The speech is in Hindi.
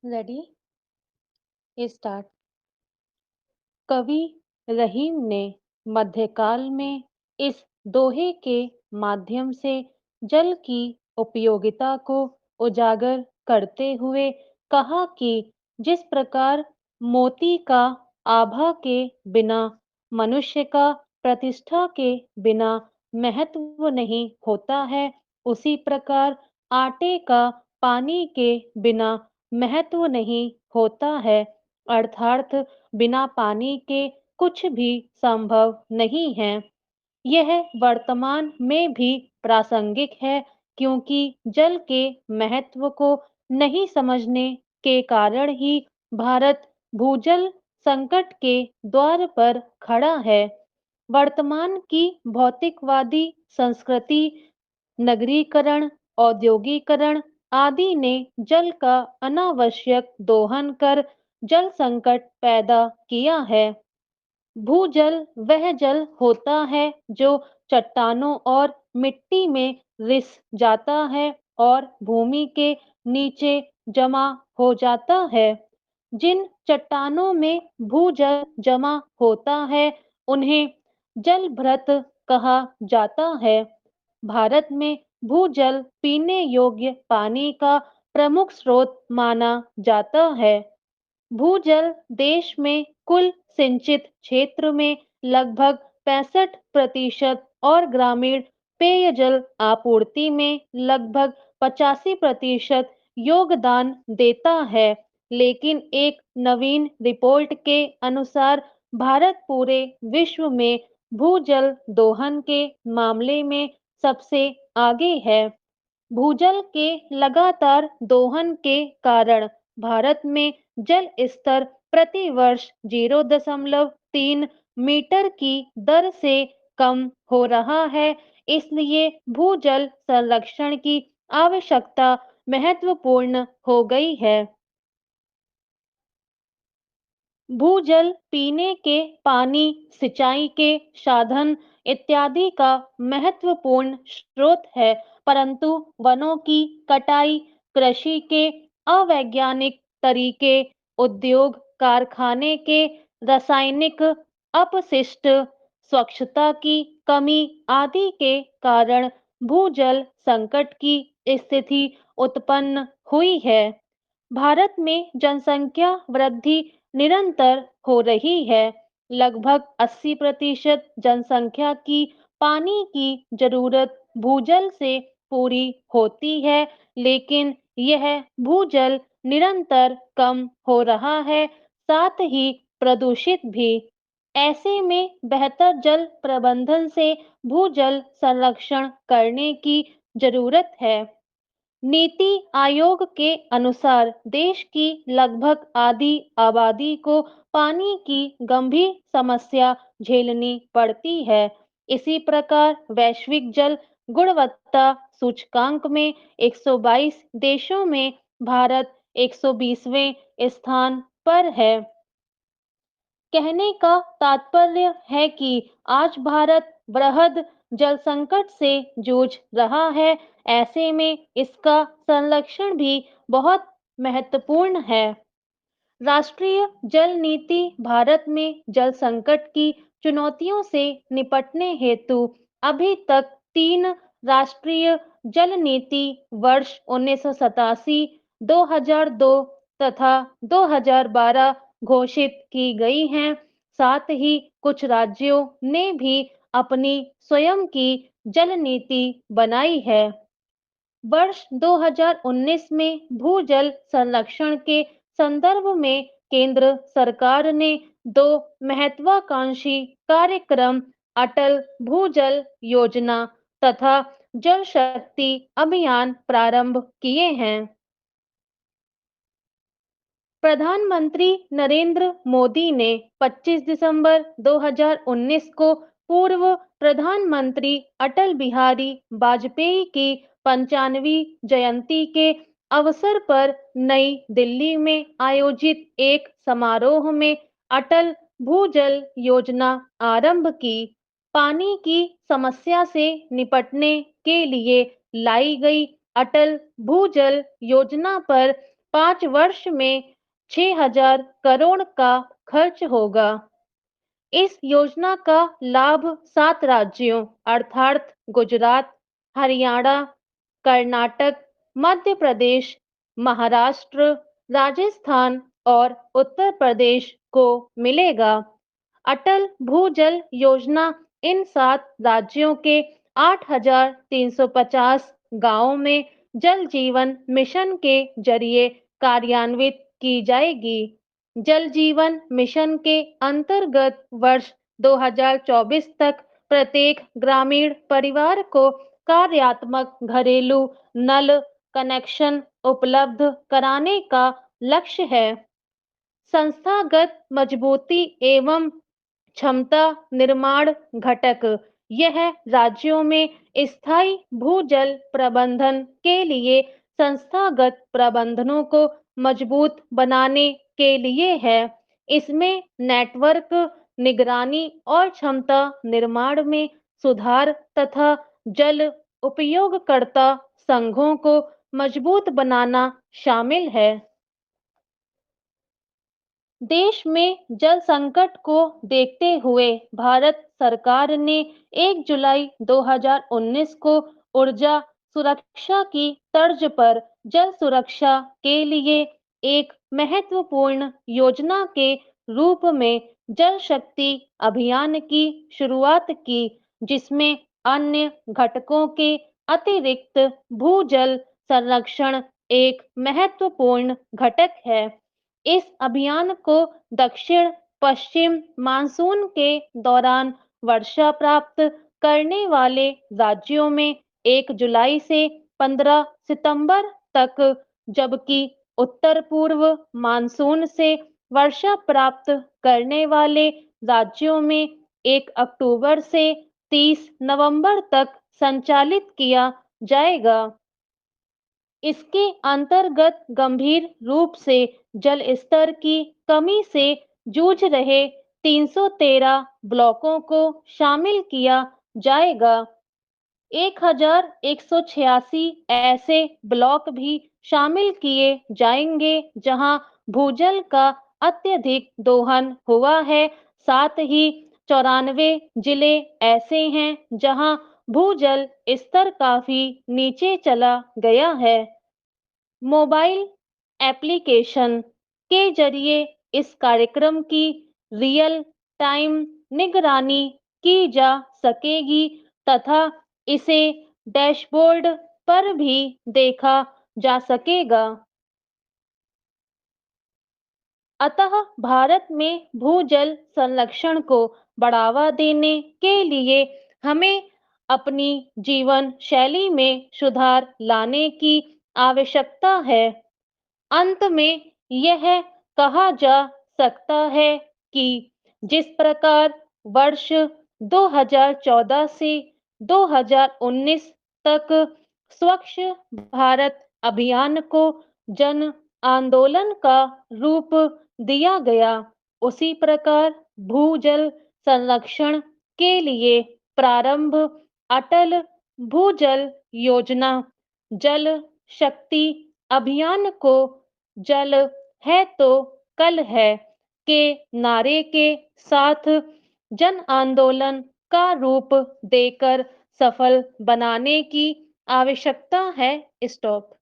Ready start. कवि रहीम ने मध्यकाल में इस दोहे के माध्यम से जल की उपयोगिता को उजागर करते हुए कहा कि जिस प्रकार मोती का आभा के बिना मनुष्य का प्रतिष्ठा के बिना महत्व नहीं होता है, उसी प्रकार आटे का पानी के बिना महत्व नहीं होता है। अर्थात बिना पानी के कुछ भी संभव नहीं है। यह वर्तमान में भी प्रासंगिक है, क्योंकि जल के महत्व को नहीं समझने के कारण ही भारत भूजल संकट के द्वार पर खड़ा है। वर्तमान की भौतिकवादी संस्कृति, नगरीकरण, औद्योगिकरण आदि ने जल का अनावश्यक दोहन कर जल संकट पैदा किया है। भूजल वह जल होता है जो चट्टानों और मिट्टी में रिस जाता है और भूमि के नीचे जमा हो जाता है। जिन चट्टानों में भूजल जमा होता है, उन्हें जलभृत कहा जाता है। भारत में भूजल पीने योग्य पानी का प्रमुख स्रोत माना जाता है। भूजल देश में कुल सिंचित क्षेत्र में लगभग 65% और ग्रामीण पेयजल आपूर्ति में लगभग 85% योगदान देता है। लेकिन एक नवीन रिपोर्ट के अनुसार भारत पूरे विश्व में भूजल दोहन के मामले में सबसे आगे है। भूजल के लगातार दोहन के कारण भारत में जल स्तर प्रति वर्ष 0.3 मीटर की दर से कम हो रहा है। इसलिए भूजल संरक्षण की आवश्यकता महत्वपूर्ण हो गई है। भूजल पीने के पानी, सिंचाई के साधन इत्यादि का महत्वपूर्ण स्रोत है, परंतु वनों की कटाई, कृषि के अवैज्ञानिक तरीके, उद्योग कारखाने के रासायनिक अपशिष्ट, स्वच्छता की कमी आदि के कारण भूजल संकट की स्थिति उत्पन्न हुई है। भारत में जनसंख्या वृद्धि निरंतर हो रही है। लगभग 80% जनसंख्या की पानी की जरूरत भूजल से पूरी होती है, लेकिन यह भूजल निरंतर कम हो रहा है, साथ ही प्रदूषित भी। ऐसे में बेहतर जल प्रबंधन से भूजल संरक्षण करने की जरूरत है। नीति आयोग के अनुसार देश की लगभग आधी आबादी को पानी की गंभीर समस्या झेलनी पड़ती है। इसी प्रकार वैश्विक जल गुणवत्ता सूचकांक में 122 देशों में भारत 120वें स्थान पर है। कहने का तात्पर्य है कि आज भारत वृहद जल संकट से जूझ रहा है। ऐसे में इसका संरक्षण भी बहुत महत्वपूर्ण है। राष्ट्रीय जल नीति भारत में जल संकट की चुनौतियों से निपटने हेतु अभी तक 3 राष्ट्रीय जल नीति वर्ष 1987, 2002 तथा 2012 घोषित की गई हैं। साथ ही कुछ राज्यों ने भी अपनी स्वयं की जल नीति बनाई है। वर्ष 2019 में भूजल संरक्षण के संदर्भ में केंद्र सरकार ने 2 महत्वाकांक्षी कार्यक्रम अटल भूजल योजना तथा जल शक्ति अभियान प्रारंभ किए हैं। प्रधानमंत्री नरेंद्र मोदी ने 25 दिसंबर 2019 को पूर्व प्रधानमंत्री अटल बिहारी वाजपेयी की 95वीं जयंती के अवसर पर नई दिल्ली में आयोजित एक समारोह में अटल भूजल योजना आरंभ की। पानी की समस्या से निपटने के लिए लाई गई अटल भूजल योजना पर 5 वर्ष में 6,000 करोड़ का खर्च होगा। इस योजना का लाभ 7 राज्यों अर्थात गुजरात, हरियाणा, कर्नाटक, मध्य प्रदेश, महाराष्ट्र, राजस्थान और उत्तर प्रदेश को मिलेगा। अटल भूजल योजना इन 7 राज्यों के 8,350 गांवों में जल जीवन मिशन के जरिए कार्यान्वित की जाएगी। जल जीवन मिशन के अंतर्गत वर्ष 2024 तक प्रत्येक ग्रामीण परिवार को कार्यात्मक घरेलू नल कनेक्शन उपलब्ध कराने का लक्ष्य है। संस्थागत मजबूती एवं क्षमता निर्माण घटक यह राज्यों में स्थायी भूजल प्रबंधन के लिए संस्थागत प्रबंधनों को मजबूत बनाने के लिए है। इसमें नेटवर्क निगरानी और क्षमता निर्माण में सुधार तथा जल उपयोगकर्ता संघों को मजबूत बनाना शामिल है। देश में जल संकट को देखते हुए भारत सरकार ने 1 जुलाई 2019 को ऊर्जा सुरक्षा की तर्ज पर जल सुरक्षा के लिए एक महत्वपूर्ण योजना के रूप में जल शक्ति अभियान की शुरुआत की, जिसमें अन्य घटकों के अतिरिक्त भूजल संरक्षण एक महत्वपूर्ण घटक है। इस अभियान को दक्षिण पश्चिम मानसून के दौरान वर्षा प्राप्त करने वाले राज्यों में 1 जुलाई से 15 सितंबर तक, जबकि उत्तर पूर्व मानसून से वर्षा प्राप्त करने वाले राज्यों में 1 अक्टूबर से 30 नवंबर तक संचालित किया जाएगा। इसके अंतर्गत गंभीर रूप से जल स्तर की कमी से जूझ रहे 313 ब्लॉकों को शामिल किया जाएगा। 1,186 ऐसे ब्लॉक भी शामिल किए जाएंगे जहां भूजल का अत्यधिक दोहन हुआ है। साथ ही 94 जिले ऐसे हैं जहां भूजल स्तर काफी नीचे चला गया है। मोबाइल एप्लीकेशन के जरिए इस कार्यक्रम की रियल टाइम निगरानी की जा सकेगी तथा इसे डैशबोर्ड पर भी देखा जा सकेगा। अतः भारत में भूजल संरक्षण को बढ़ावा देने के लिए हमें अपनी जीवन शैली में सुधार लाने की आवश्यकता है। अंत में यह कहा जा सकता है कि जिस प्रकार वर्ष 2014 से 2019 तक स्वच्छ भारत अभियान को जन आंदोलन का रूप दिया गया, उसी प्रकार भूजल संरक्षण के लिए प्रारंभ अटल भूजल योजना, जल शक्ति अभियान को जल है तो कल है के नारे के साथ जन आंदोलन का रूप देकर सफल बनाने की आवश्यकता है। स्टॉप।